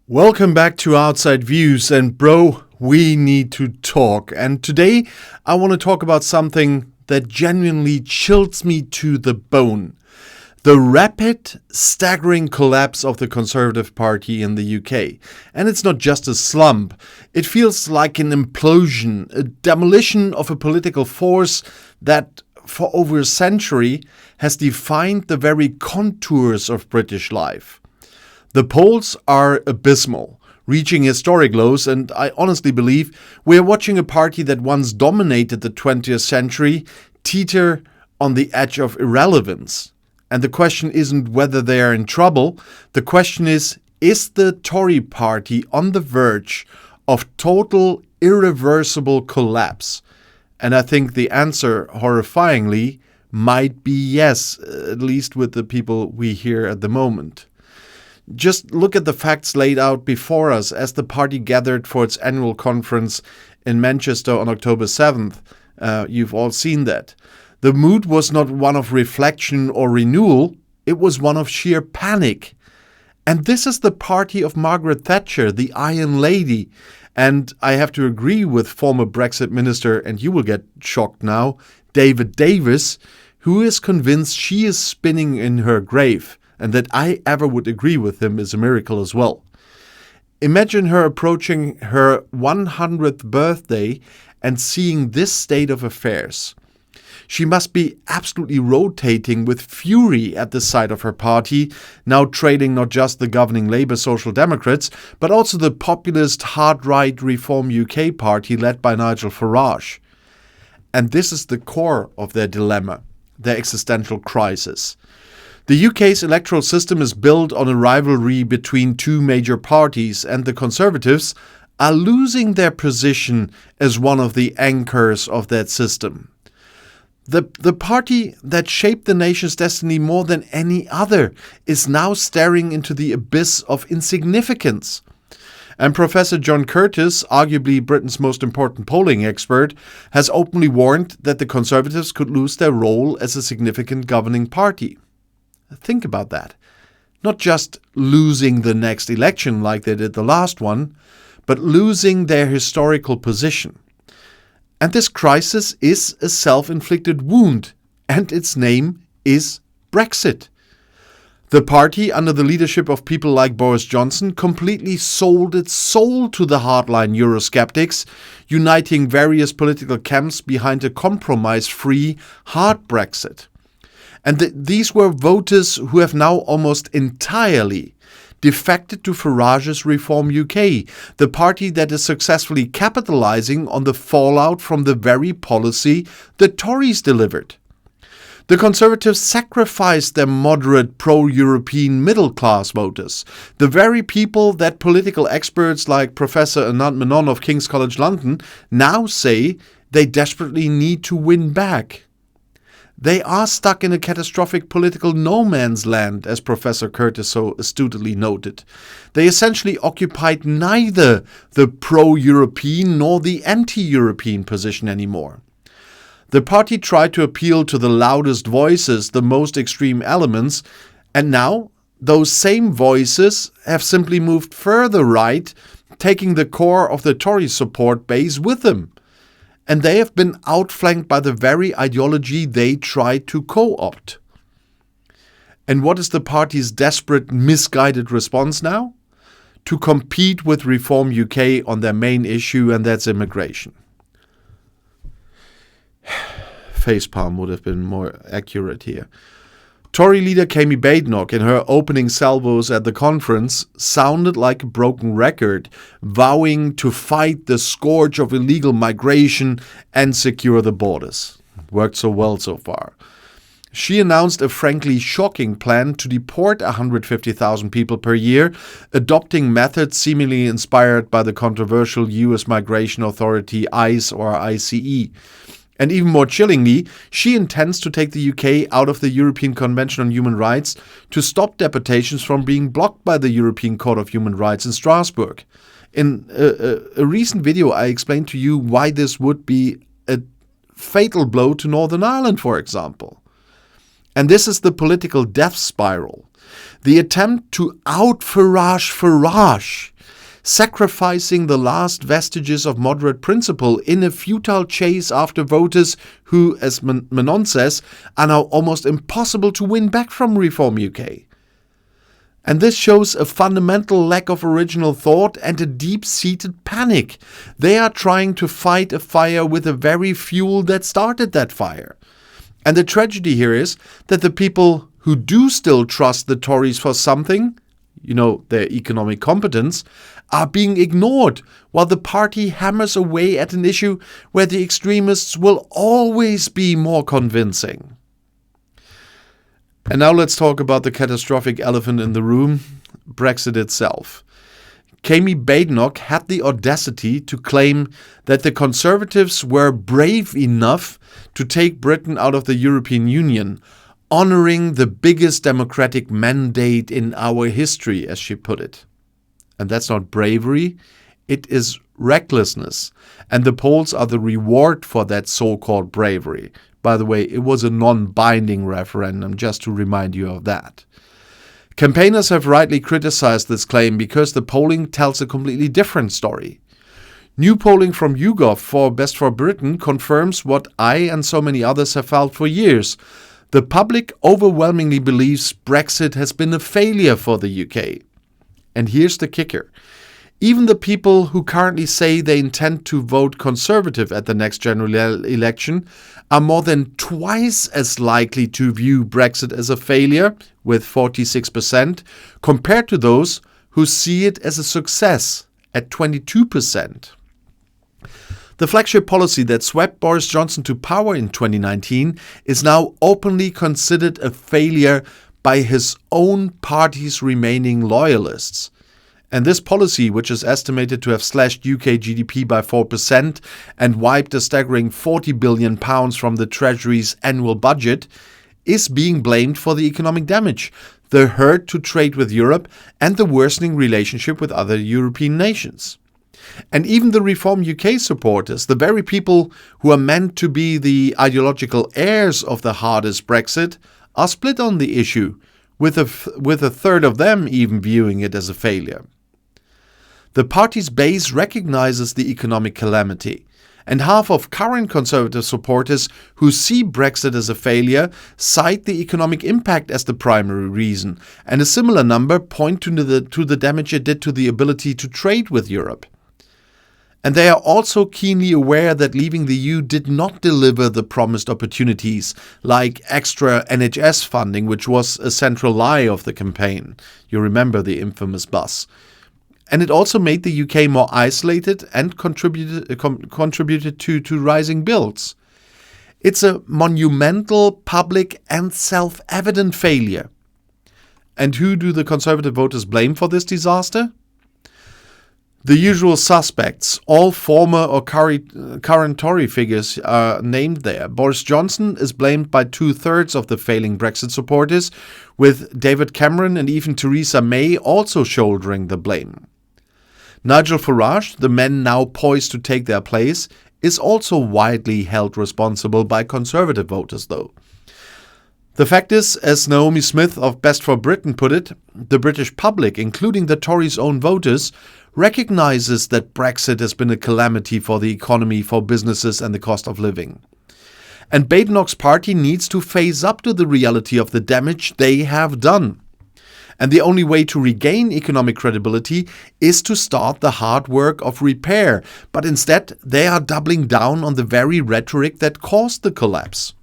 Welcome back to Outside Views, and bro, we need to talk. And today I want to talk about something that genuinely chills me to the bone. The rapid, staggering collapse of the Conservative Party in the UK. And it's not just a slump. It feels like an implosion, a demolition of a political force that for over a century has defined the very contours of British life. The polls are abysmal, reaching historic lows, and I honestly believe we are watching a party that once dominated the 20th century teeter on the edge of irrelevance. And the question isn't whether they are in trouble. The question is the Tory party on the verge of total irreversible collapse? And I think the answer, horrifyingly, might be yes, at least with the people we hear at the moment. Just look at the facts laid out before us as the party gathered for its annual conference in Manchester on October 7th. You've all seen that. The mood was not one of reflection or renewal, it was one of sheer panic. And this is the party of Margaret Thatcher, the Iron Lady. And I have to agree with former Brexit minister, and you will get shocked now, David Davis, who is convinced she is spinning in her grave. And that I ever would agree with him is a miracle as well. Imagine her approaching her 100th birthday and seeing this state of affairs. She must be absolutely rotating with fury at the sight of her party, now trailing not just the governing Labour Social Democrats, but also the populist hard-right Reform UK party led by Nigel Farage. And this is the core of their dilemma, their existential crisis. The UK's electoral system is built on a rivalry between two major parties, and the Conservatives are losing their position as one of the anchors of that system. The party that shaped the nation's destiny more than any other is now staring into the abyss of insignificance. And Professor John Curtis, arguably Britain's most important polling expert, has openly warned that the Conservatives could lose their role as a significant governing party. Think about that. Not just losing the next election like they did the last one, but losing their historical position. And this crisis is a self-inflicted wound, and its name is Brexit. The party, under the leadership of people like Boris Johnson, completely sold its soul to the hardline Eurosceptics, uniting various political camps behind a compromise-free hard Brexit. And these were voters who have now almost entirely defected to Farage's Reform UK, the party that is successfully capitalizing on the fallout from the very policy the Tories delivered. The Conservatives sacrificed their moderate pro-European middle-class voters, the very people that political experts like Professor Anand Menon of King's College London now say they desperately need to win back. They are stuck in a catastrophic political no man's land, as Professor Curtis so astutely noted. They essentially occupied neither the pro-European nor the anti-European position anymore. The party tried to appeal to the loudest voices, the most extreme elements, and now those same voices have simply moved further right, taking the core of the Tory support base with them. And they have been outflanked by the very ideology they tried to co-opt. And what is the party's desperate, misguided response now? To compete with Reform UK on their main issue, and that's immigration. Facepalm would have been more accurate here. Tory leader Kemi Badenoch, in her opening salvos at the conference, sounded like a broken record, vowing to fight the scourge of illegal migration and secure the borders. Worked so well so far. She announced a frankly shocking plan to deport 150,000 people per year, adopting methods seemingly inspired by the controversial US Migration Authority ICE or ICE. And even more chillingly, she intends to take the UK out of the European Convention on Human Rights to stop deportations from being blocked by the European Court of Human Rights in Strasbourg. In a recent video, I explained to you why this would be a fatal blow to Northern Ireland, for example. And this is the political death spiral. The attempt to out-Farage Farage sacrificing the last vestiges of moderate principle in a futile chase after voters who, as Manon says, are now almost impossible to win back from Reform UK. And this shows a fundamental lack of original thought and a deep-seated panic. They are trying to fight a fire with the very fuel that started that fire. And the tragedy here is that the people who do still trust the Tories for something, their economic competence, are being ignored while the party hammers away at an issue where the extremists will always be more convincing. And now let's talk about the catastrophic elephant in the room, Brexit itself. Kemi Badenoch had the audacity to claim that the Conservatives were brave enough to take Britain out of the European Union, honoring the biggest democratic mandate in our history, as she put it. And that's not bravery, it is recklessness. And the polls are the reward for that so-called bravery. By the way, it was a non-binding referendum, just to remind you of that. Campaigners have rightly criticized this claim because the polling tells a completely different story. New polling from YouGov for Best for Britain confirms what I and so many others have felt for years. The public overwhelmingly believes Brexit has been a failure for the UK. And here's the kicker. Even the people who currently say they intend to vote Conservative at the next general election are more than twice as likely to view Brexit as a failure, with 46%, compared to those who see it as a success, at 22%. The flagship policy that swept Boris Johnson to power in 2019 is now openly considered a failure by his own party's remaining loyalists. And this policy, which is estimated to have slashed UK GDP by 4% and wiped a staggering £40 billion from the Treasury's annual budget, is being blamed for the economic damage, the hurt to trade with Europe, and the worsening relationship with other European nations. And even the Reform UK supporters, the very people who are meant to be the ideological heirs of the hardest Brexit, are split on the issue, with a third of them even viewing it as a failure. The party's base recognizes the economic calamity, and half of current Conservative supporters who see Brexit as a failure cite the economic impact as the primary reason, and a similar number point to the damage it did to the ability to trade with Europe. And they are also keenly aware that leaving the EU did not deliver the promised opportunities, like extra NHS funding, which was a central lie of the campaign. You remember the infamous bus. And it also made the UK more isolated and contributed to rising bills. It's a monumental, public and self-evident failure. And who do the Conservative voters blame for this disaster? The usual suspects, all former or current Tory figures are named there. Boris Johnson is blamed by 2/3 of the failing Brexit supporters, with David Cameron and even Theresa May also shouldering the blame. Nigel Farage, the man now poised to take their place, is also widely held responsible by Conservative voters, though. The fact is, as Naomi Smith of Best for Britain put it, the British public, including the Tories' own voters, recognizes that Brexit has been a calamity for the economy, for businesses and the cost of living. And Badenoch's party needs to face up to the reality of the damage they have done. And the only way to regain economic credibility is to start the hard work of repair, but instead they are doubling down on the very rhetoric that caused the collapse.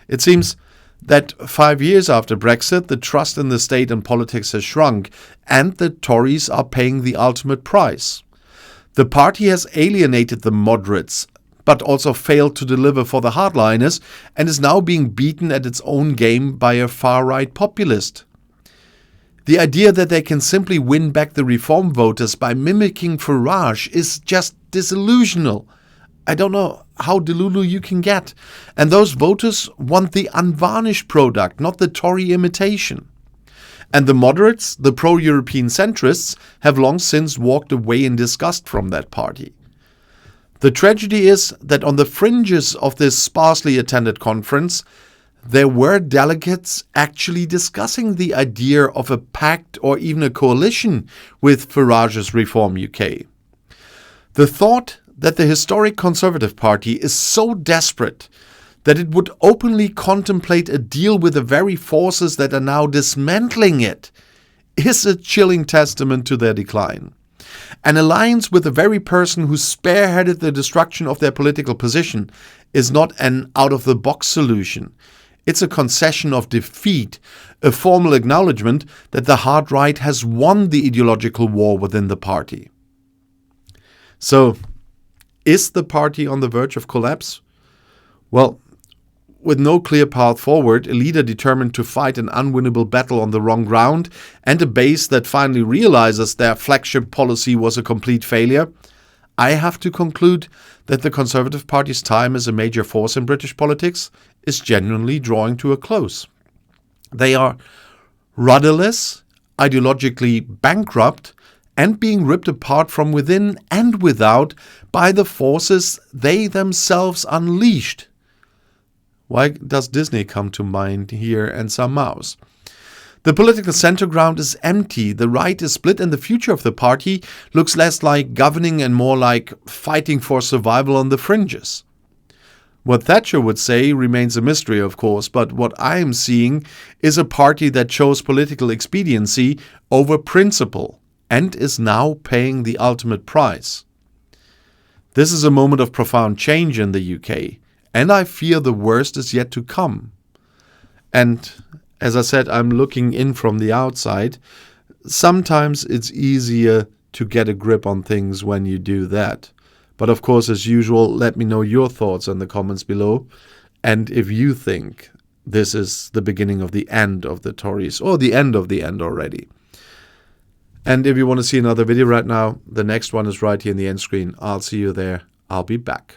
It seems that 5 years after Brexit, the trust in the state and politics has shrunk, and the Tories are paying the ultimate price. The party has alienated the moderates, but also failed to deliver for the hardliners, and is now being beaten at its own game by a far-right populist. The idea that they can simply win back the Reform voters by mimicking Farage is just disillusional. I don't know how delulu you can get. And those voters want the unvarnished product, not the Tory imitation. And the moderates, the pro-European centrists, have long since walked away in disgust from that party. The tragedy is that on the fringes of this sparsely attended conference, there were delegates actually discussing the idea of a pact or even a coalition with Farage's Reform UK. The thought that the historic Conservative Party is so desperate that it would openly contemplate a deal with the very forces that are now dismantling it is a chilling testament to their decline. An alliance with the very person who spearheaded the destruction of their political position is not an out-of-the-box solution. It's a concession of defeat, a formal acknowledgement that the hard right has won the ideological war within the party. So, is the party on the verge of collapse? Well, with no clear path forward, a leader determined to fight an unwinnable battle on the wrong ground, and a base that finally realizes their flagship policy was a complete failure, I have to conclude that the Conservative Party's time as a major force in British politics is genuinely drawing to a close. They are rudderless, ideologically bankrupt, and being ripped apart from within and without by the forces they themselves unleashed. Why does Disney come to mind here and some mouse? The political center ground is empty, the right is split, and the future of the party looks less like governing and more like fighting for survival on the fringes. What Thatcher would say remains a mystery, of course, but what I am seeing is a party that chose political expediency over principle and is now paying the ultimate price. This is a moment of profound change in the UK, and I fear the worst is yet to come. And as I said, I'm looking in from the outside. Sometimes it's easier to get a grip on things when you do that. But of course, as usual, let me know your thoughts in the comments below. And if you think this is the beginning of the end of the Tories, or the end of the end already. And if you want to see another video right now, the next one is right here in the end screen. I'll see you there. I'll be back.